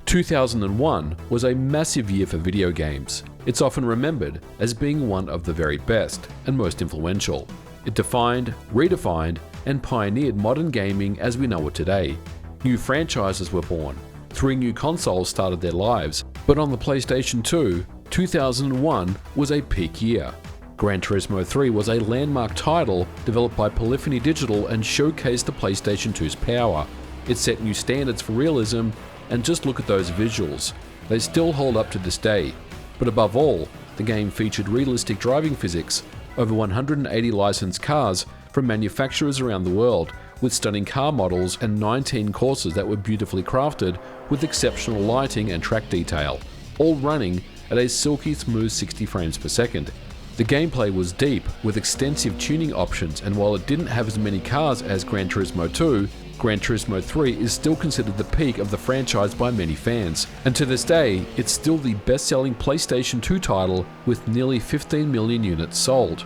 2001 was a massive year for video games. It's often remembered as being one of the very best and most influential. It defined, redefined, and pioneered modern gaming as we know it today. New franchises were born, 3 new consoles started their lives, but on the PlayStation 2, 2001 was a peak year. Gran Turismo 3 was a landmark title developed by Polyphony Digital and showcased the PlayStation 2's power. It set new standards for realism, and just look at those visuals. They still hold up to this day. But above all, the game featured realistic driving physics, over 180 licensed cars from manufacturers around the world, with stunning car models and 19 courses that were beautifully crafted with exceptional lighting and track detail, all running at a silky smooth 60 frames per second. The gameplay was deep, with extensive tuning options, and while it didn't have as many cars as Gran Turismo 2, Gran Turismo 3 is still considered the peak of the franchise by many fans, and to this day, it's still the best-selling PlayStation 2 title with nearly 15 million units sold.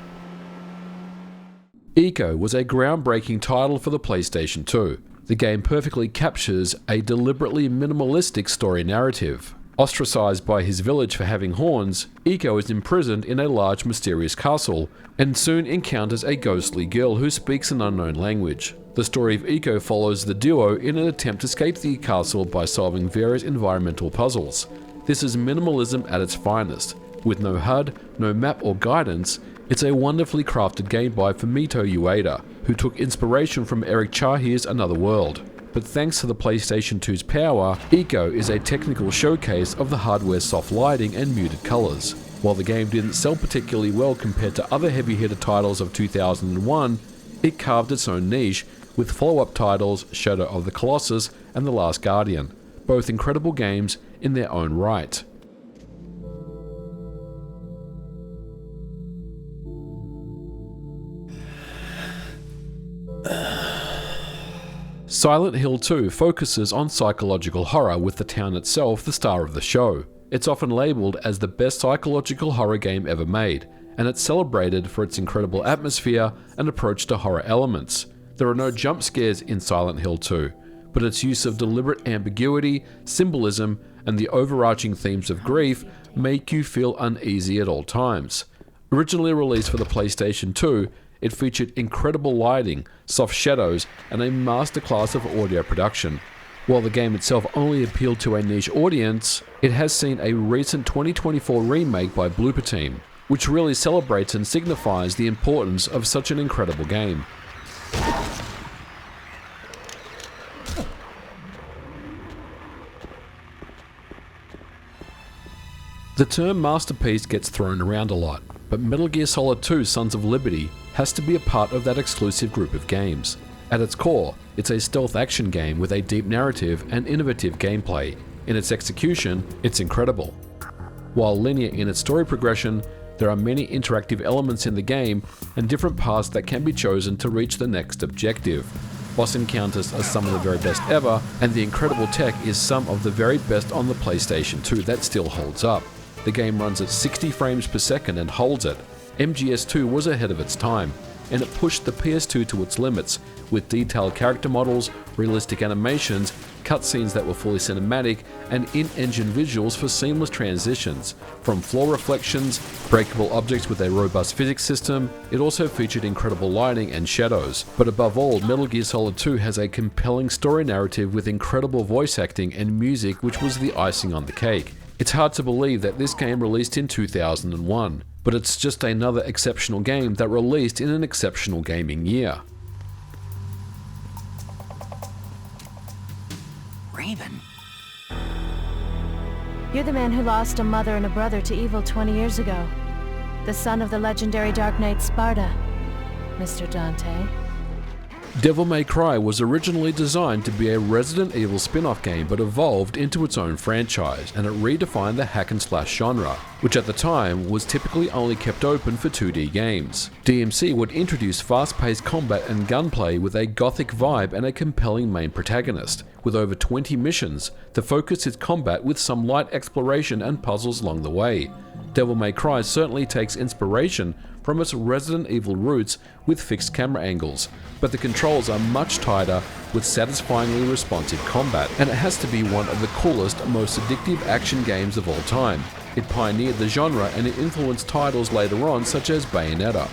Eco was a groundbreaking title for the PlayStation 2. The game perfectly captures a deliberately minimalistic story narrative. Ostracized by his village for having horns, Eco is imprisoned in a large mysterious castle, and soon encounters a ghostly girl who speaks an unknown language. The story of Eco follows the duo in an attempt to escape the castle by solving various environmental puzzles. This is minimalism at its finest. With no HUD, no map or guidance, it's a wonderfully crafted game by Fumito Ueda, who took inspiration from Eric Chahir's Another World. But thanks to the PlayStation 2's power, Eco is a technical showcase of the hardware's soft lighting and muted colors. While the game didn't sell particularly well compared to other heavy-hitter titles of 2001, it carved its own niche with follow-up titles Shadow of the Colossus and The Last Guardian, both incredible games in their own right. Silent Hill 2 focuses on psychological horror, with the town itself the star of the show. It's often labelled as the best psychological horror game ever made, and it's celebrated for its incredible atmosphere and approach to horror elements. There are no jump scares in Silent Hill 2, but its use of deliberate ambiguity, symbolism, and the overarching themes of grief make you feel uneasy at all times. Originally released for the PlayStation 2, it featured incredible lighting, soft shadows, and a masterclass of audio production. While the game itself only appealed to a niche audience, it has seen a recent 2024 remake by Blooper Team, which really celebrates and signifies the importance of such an incredible game. The term masterpiece gets thrown around a lot, but Metal Gear Solid 2 Sons of Liberty has to be a part of that exclusive group of games. At its core, it's a stealth action game with a deep narrative and innovative gameplay. In its execution, it's incredible. While linear in its story progression, there are many interactive elements in the game and different paths that can be chosen to reach the next objective. Boss encounters are some of the very best ever, and the incredible tech is some of the very best on the PlayStation 2 that still holds up. The game runs at 60 frames per second and holds it. MGS2 was ahead of its time, and it pushed the PS2 to its limits, with detailed character models, realistic animations, cutscenes that were fully cinematic, and in-engine visuals for seamless transitions. From floor reflections, breakable objects with a robust physics system, it also featured incredible lighting and shadows. But above all, Metal Gear Solid 2 has a compelling story narrative with incredible voice acting and music, which was the icing on the cake. It's hard to believe that this game released in 2001, but it's just another exceptional game that released in an exceptional gaming year. Raven. You're the man who lost a mother and a brother to evil 20 years ago. The son of the legendary Dark Knight Sparta, Mr. Dante. Devil May Cry was originally designed to be a Resident Evil spin-off game, but evolved into its own franchise, and it redefined the hack and slash genre, which at the time was typically only kept open for 2D games. DMC would introduce fast-paced combat and gunplay with a gothic vibe and a compelling main protagonist, with over 20 missions to focus its combat with some light exploration and puzzles along the way. Devil May Cry certainly takes inspiration from its Resident Evil roots with fixed camera angles, but the controls are much tighter with satisfyingly responsive combat, and it has to be one of the coolest, most addictive action games of all time. It pioneered the genre and it influenced titles later on such as Bayonetta.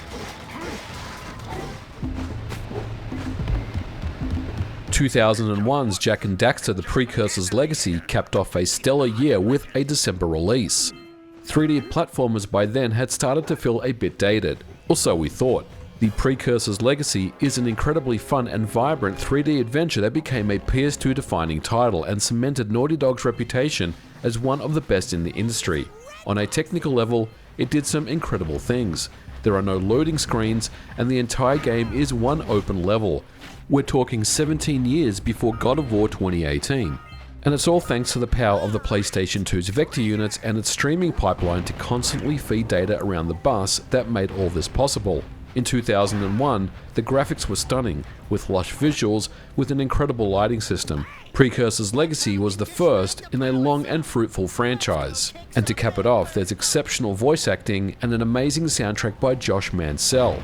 2001's Jak and Daxter: The Precursor's Legacy capped off a stellar year with a December release. 3D platformers by then had started to feel a bit dated, or so we thought. The Precursor's Legacy is an incredibly fun and vibrant 3D adventure that became a PS2 defining title and cemented Naughty Dog's reputation as one of the best in the industry. On a technical level, it did some incredible things. There are no loading screens, and the entire game is one open level. We're talking 17 years before God of War 2018. And it's all thanks to the power of the PlayStation 2's vector units and its streaming pipeline to constantly feed data around the bus that made all this possible. In 2001, the graphics were stunning, with lush visuals with an incredible lighting system. Precursor's Legacy was the first in a long and fruitful franchise. And to cap it off, there's exceptional voice acting and an amazing soundtrack by Josh Mansell.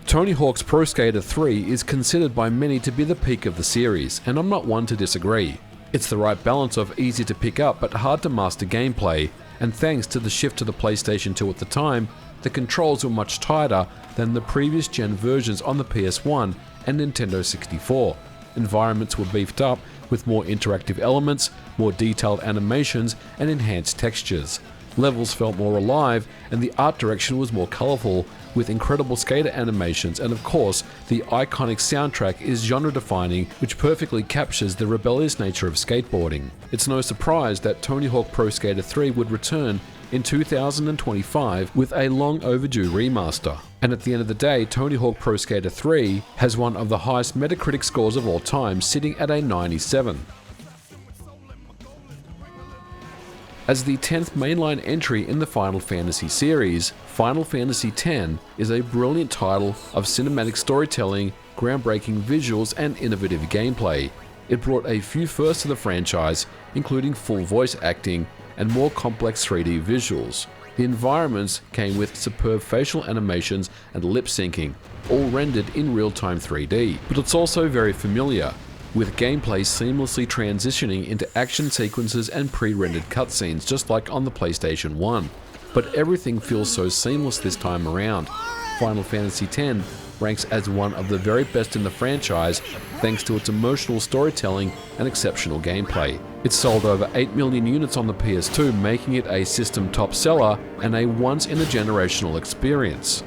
Tony Hawk's Pro Skater 3 is considered by many to be the peak of the series, and I'm not one to disagree. It's the right balance of easy to pick up but hard to master gameplay, and thanks to the shift to the PlayStation 2 at the time, the controls were much tighter than the previous gen versions on the PS1 and Nintendo 64. Environments were beefed up with more interactive elements, more detailed animations, and enhanced textures. Levels felt more alive, and the art direction was more colourful, with incredible skater animations, and of course, the iconic soundtrack is genre-defining, which perfectly captures the rebellious nature of skateboarding. It's no surprise that Tony Hawk Pro Skater 3 would return in 2025 with a long-overdue remaster. And at the end of the day, Tony Hawk Pro Skater 3 has one of the highest Metacritic scores of all time, sitting at a 97. As the 10th mainline entry in the Final Fantasy series, Final Fantasy X is a brilliant title of cinematic storytelling, groundbreaking visuals, and innovative gameplay. It brought a few firsts to the franchise, including full voice acting and more complex 3D visuals. The environments came with superb facial animations and lip syncing, all rendered in real-time 3D. But it's also very familiar, with gameplay seamlessly transitioning into action sequences and pre-rendered cutscenes just like on the PlayStation 1. But everything feels so seamless this time around. Final Fantasy X ranks as one of the very best in the franchise thanks to its emotional storytelling and exceptional gameplay. It sold over 8 million units on the PS2, making it a system top seller and a once-in-a-generational experience.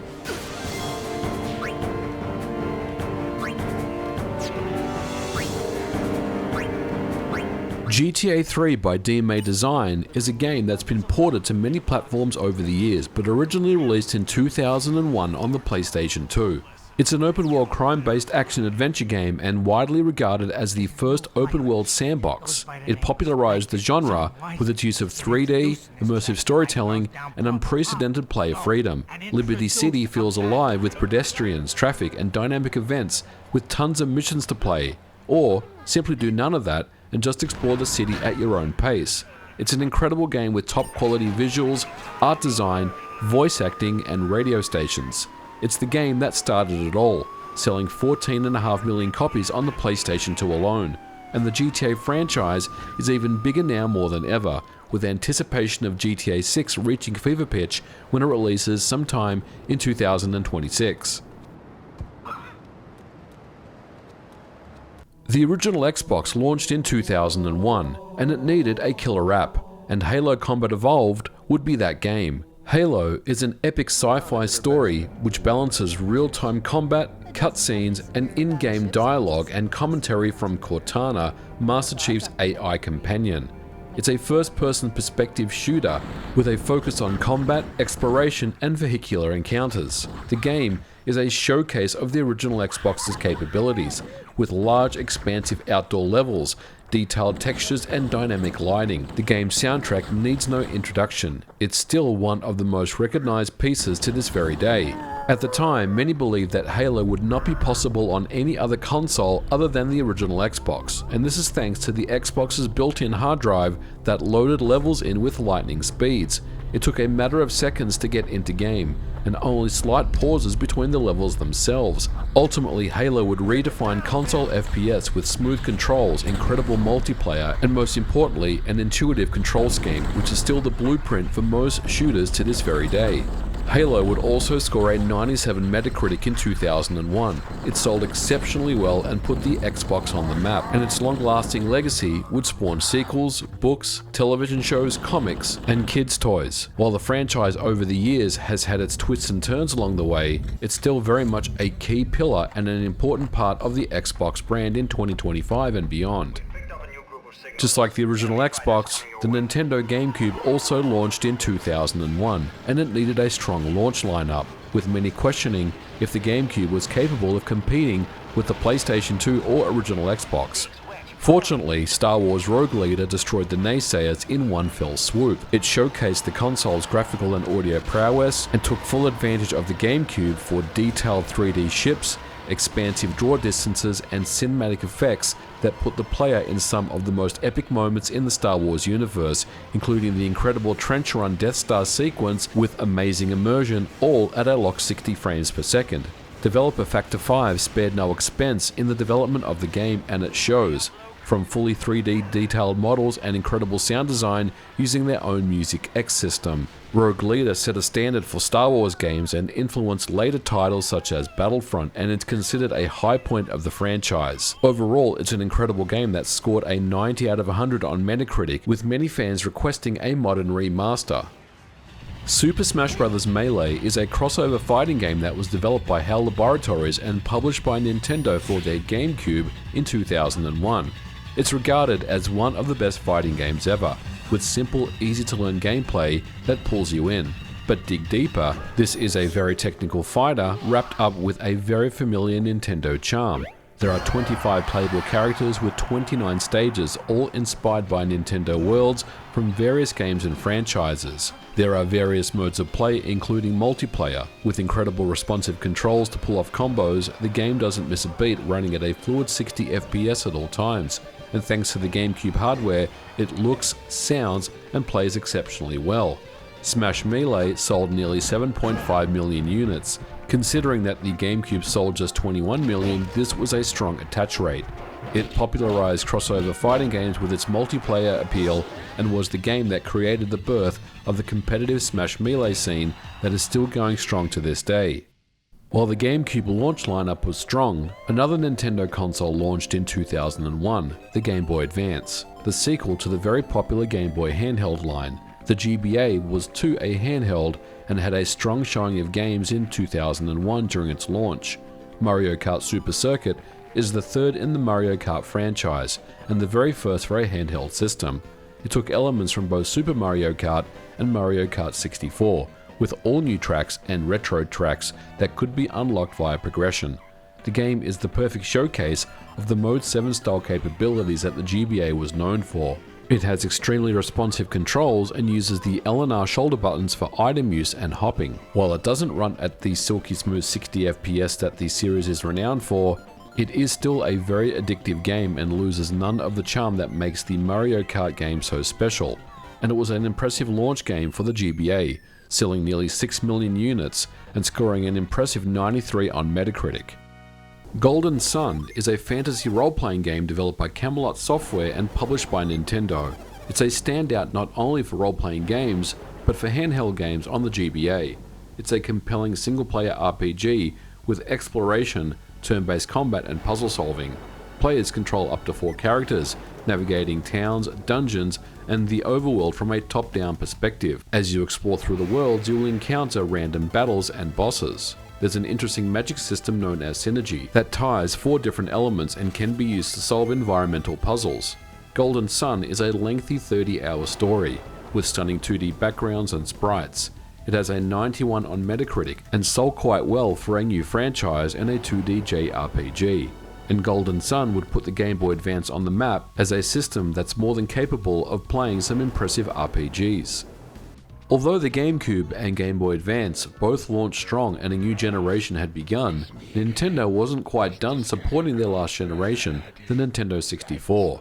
GTA 3 by DMA Design is a game that's been ported to many platforms over the years, but originally released in 2001 on the PlayStation 2. It's an open-world crime-based action-adventure game and widely regarded as the first open-world sandbox. It popularized the genre with its use of 3D, immersive storytelling, and unprecedented player freedom. Liberty City feels alive with pedestrians, traffic, and dynamic events with tons of missions to play. Or simply do none of that and just explore the city at your own pace. It's an incredible game with top quality visuals, art design, voice acting, and radio stations. It's the game that started it all, selling 14.5 million copies on the PlayStation 2 alone. And the GTA franchise is even bigger now more than ever, with anticipation of GTA 6 reaching fever pitch when it releases sometime in 2026. The original Xbox launched in 2001, and it needed a killer app, and Halo Combat Evolved would be that game. Halo is an epic sci-fi story which balances real-time combat, cutscenes, and in-game dialogue and commentary from Cortana, Master Chief's AI companion. It's a first-person perspective shooter with a focus on combat, exploration, and vehicular encounters. The game is a showcase of the original Xbox's capabilities, with large, expansive outdoor levels, detailed textures, and dynamic lighting. The game's soundtrack needs no introduction. It's still one of the most recognized pieces to this very day. At the time, many believed that Halo would not be possible on any other console other than the original Xbox, and this is thanks to the Xbox's built-in hard drive that loaded levels in with lightning speeds. It took a matter of seconds to get into game, and only slight pauses between the levels themselves. Ultimately, Halo would redefine console FPS with smooth controls, incredible multiplayer, and most importantly, an intuitive control scheme, which is still the blueprint for most shooters to this very day. Halo would also score a 97 Metacritic in 2001. It sold exceptionally well and put the Xbox on the map, and its long-lasting legacy would spawn sequels, books, television shows, comics, and kids' toys. While the franchise over the years has had its twists and turns along the way, it's still very much a key pillar and an important part of the Xbox brand in 2025 and beyond. Just like the original Xbox, the Nintendo GameCube also launched in 2001, and it needed a strong launch lineup, with many questioning if the GameCube was capable of competing with the PlayStation 2 or original Xbox. Fortunately, Star Wars Rogue Leader destroyed the naysayers in one fell swoop. It showcased the console's graphical and audio prowess, and took full advantage of the GameCube for detailed 3D ships, expansive draw distances, and cinematic effects that put the player in some of the most epic moments in the Star Wars universe, including the incredible trench run Death Star sequence with amazing immersion, all at a locked 60 frames per second. Developer Factor 5 spared no expense in the development of the game, and it shows. From fully 3D detailed models and incredible sound design using their own Music X system. Rogue Leader set a standard for Star Wars games and influenced later titles such as Battlefront, and it's considered a high point of the franchise. Overall, it's an incredible game that scored a 90 out of 100 on Metacritic, with many fans requesting a modern remaster. Super Smash Bros. Melee is a crossover fighting game that was developed by HAL Laboratories and published by Nintendo for their GameCube in 2001. It's regarded as one of the best fighting games ever, with simple, easy-to-learn gameplay that pulls you in. But dig deeper, this is a very technical fighter wrapped up with a very familiar Nintendo charm. There are 25 playable characters with 29 stages, all inspired by Nintendo worlds from various games and franchises. There are various modes of play, including multiplayer. With incredible responsive controls to pull off combos, the game doesn't miss a beat, running at a fluid 60 FPS at all times. And thanks to the GameCube hardware, it looks, sounds, and plays exceptionally well. Smash Melee sold nearly 7.5 million units. Considering that the GameCube sold just 21 million, this was a strong attach rate. It popularized crossover fighting games with its multiplayer appeal, and was the game that created the birth of the competitive Smash Melee scene that is still going strong to this day. While the GameCube launch lineup was strong, another Nintendo console launched in 2001, the Game Boy Advance, the sequel to the very popular Game Boy handheld line. The GBA was too a handheld and had a strong showing of games in 2001 during its launch. Mario Kart Super Circuit is the third in the Mario Kart franchise, and the very first for a handheld system. It took elements from both Super Mario Kart and Mario Kart 64, with all new tracks and retro tracks that could be unlocked via progression. The game is the perfect showcase of the Mode 7 style capabilities that the GBA was known for. It has extremely responsive controls and uses the L and R shoulder buttons for item use and hopping. While it doesn't run at the silky smooth 60 FPS that the series is renowned for, it is still a very addictive game and loses none of the charm that makes the Mario Kart game so special. And it was an impressive launch game for the GBA, selling nearly 6 million units and scoring an impressive 93 on Metacritic. Golden Sun is a fantasy role-playing game developed by Camelot Software and published by Nintendo. It's a standout not only for role-playing games, but for handheld games on the GBA. It's a compelling single-player RPG with exploration, turn-based combat, and puzzle solving. Players control up to 4 characters, navigating towns, dungeons, and the overworld from a top-down perspective. As you explore through the worlds, you will encounter random battles and bosses. There's an interesting magic system known as Synergy that ties 4 different elements and can be used to solve environmental puzzles. Golden Sun is a lengthy 30-hour story, with stunning 2D backgrounds and sprites. It has a 91 on Metacritic and sold quite well for a new franchise and a 2D JRPG. And Golden Sun would put the Game Boy Advance on the map as a system that's more than capable of playing some impressive RPGs. Although the GameCube and Game Boy Advance both launched strong and a new generation had begun, Nintendo wasn't quite done supporting their last generation, the Nintendo 64.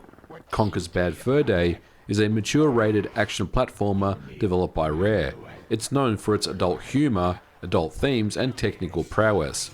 Conker's Bad Fur Day is a mature-rated action platformer developed by Rare. It's known for its adult humor, adult themes, and technical prowess.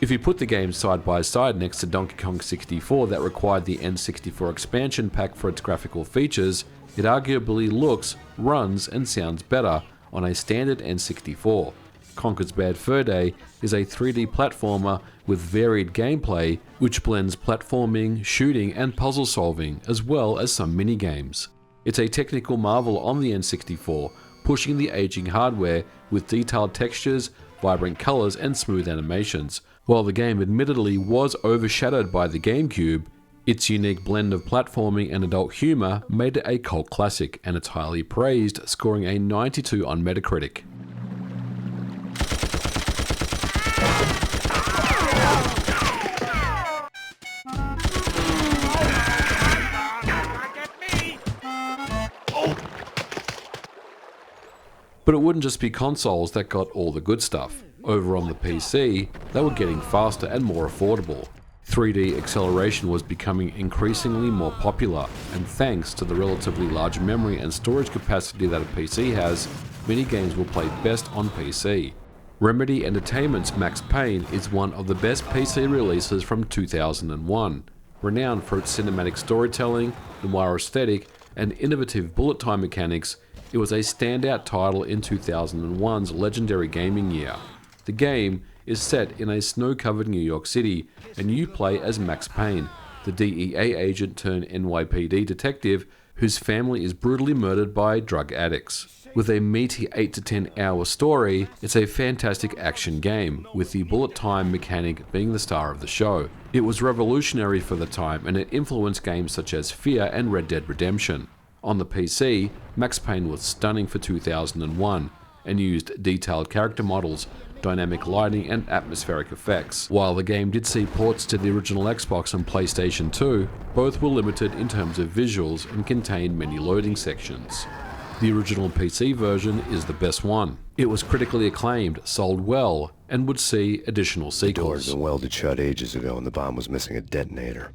If you put the games side by side next to Donkey Kong 64 that required the N64 expansion pack for its graphical features, it arguably looks, runs, and sounds better on a standard N64. Conker's Bad Fur Day is a 3D platformer with varied gameplay, which blends platforming, shooting, and puzzle solving, as well as some minigames. It's a technical marvel on the N64, pushing the aging hardware with detailed textures, vibrant colors, and smooth animations. While the game admittedly was overshadowed by the GameCube, its unique blend of platforming and adult humor made it a cult classic, and it's highly praised, scoring a 92 on Metacritic. But it wouldn't just be consoles that got all the good stuff. Over on the PC, they were getting faster and more affordable. 3D acceleration was becoming increasingly more popular, and thanks to the relatively large memory and storage capacity that a PC has, many games will play best on PC. Remedy Entertainment's Max Payne is one of the best PC releases from 2001. Renowned for its cinematic storytelling, noir aesthetic, and innovative bullet time mechanics, it was a standout title in 2001's legendary gaming year. The game is set in a snow-covered New York City, and you play as Max Payne, the DEA agent turned NYPD detective whose family is brutally murdered by drug addicts. With a meaty 8 to 10 hour story, it's a fantastic action game, with the bullet time mechanic being the star of the show. It was revolutionary for the time, and it influenced games such as Fear and Red Dead Redemption. On the PC, Max Payne was stunning for 2001, and used detailed character models, dynamic lighting, and atmospheric effects. While the game did see ports to the original Xbox and PlayStation 2, both were limited in terms of visuals and contained many loading sections. The original PC version is the best one. It was critically acclaimed, sold well, and would see additional sequels. The door had been welded shut ages ago and the bomb was missing a detonator.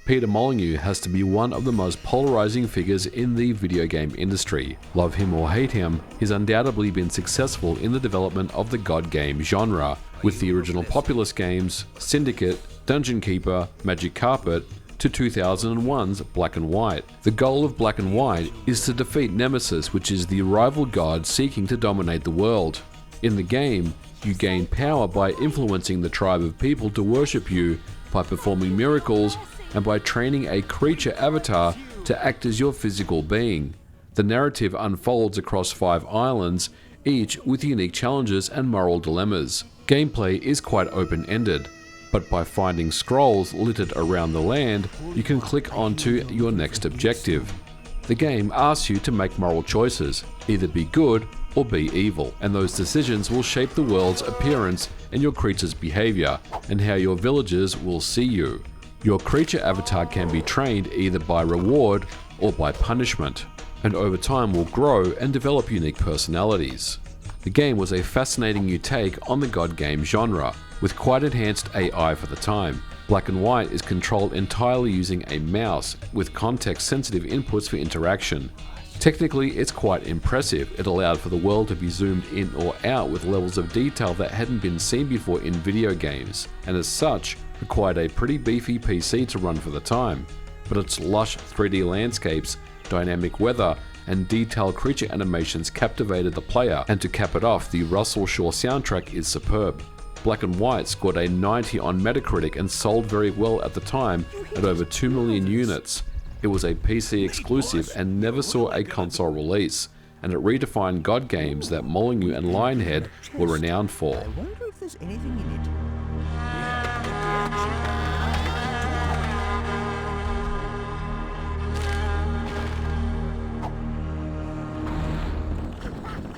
Peter Molyneux has to be one of the most polarizing figures in the video game industry. Love him or hate him, he's undoubtedly been successful in the development of the god game genre, with the original Populous games, Syndicate, Dungeon Keeper, Magic Carpet, to 2001's Black and White. The goal of Black and White is to defeat Nemesis, which is the rival god seeking to dominate the world. In the game, you gain power by influencing the tribe of people to worship you, by performing miracles, and by training a creature avatar to act as your physical being. The narrative unfolds across 5 islands, each with unique challenges and moral dilemmas. Gameplay is quite open-ended, but by finding scrolls littered around the land, you can click onto your next objective. The game asks you to make moral choices, either be good or be evil, and those decisions will shape the world's appearance and your creature's behavior, and how your villagers will see you. Your creature avatar can be trained either by reward or by punishment, and over time will grow and develop unique personalities. The game was a fascinating new take on the god game genre, with quite enhanced AI for the time. Black and White is controlled entirely using a mouse, with context-sensitive inputs for interaction. Technically, it's quite impressive. It allowed for the world to be zoomed in or out with levels of detail that hadn't been seen before in video games, and as such, required a pretty beefy PC to run for the time. But its lush 3D landscapes, dynamic weather, and detailed creature animations captivated the player, and to cap it off, the Russell Shaw soundtrack is superb. Black and White scored a 90 on Metacritic and sold very well at the time at over 2 million units. It was a PC exclusive and never saw a console release, and it redefined god games that Molyneux and Lionhead were renowned for. I wonder if there's anything in it.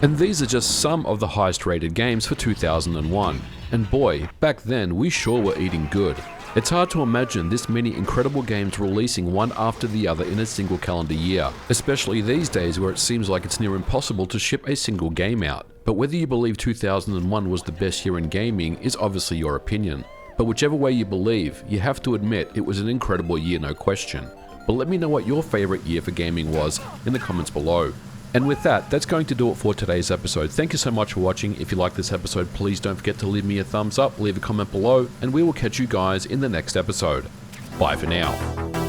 And these are just some of the highest rated games for 2001. And boy, back then we sure were eating good. It's hard to imagine this many incredible games releasing one after the other in a single calendar year, especially these days where it seems like it's near impossible to ship a single game out. But whether you believe 2001 was the best year in gaming is obviously your opinion. But whichever way you believe, you have to admit it was an incredible year, no question. But let me know what your favorite year for gaming was in the comments below. And with that, that's going to do it for today's episode. Thank you so much for watching. If you like this episode, please don't forget to leave me a thumbs up, leave a comment below, and we will catch you guys in the next episode. Bye for now.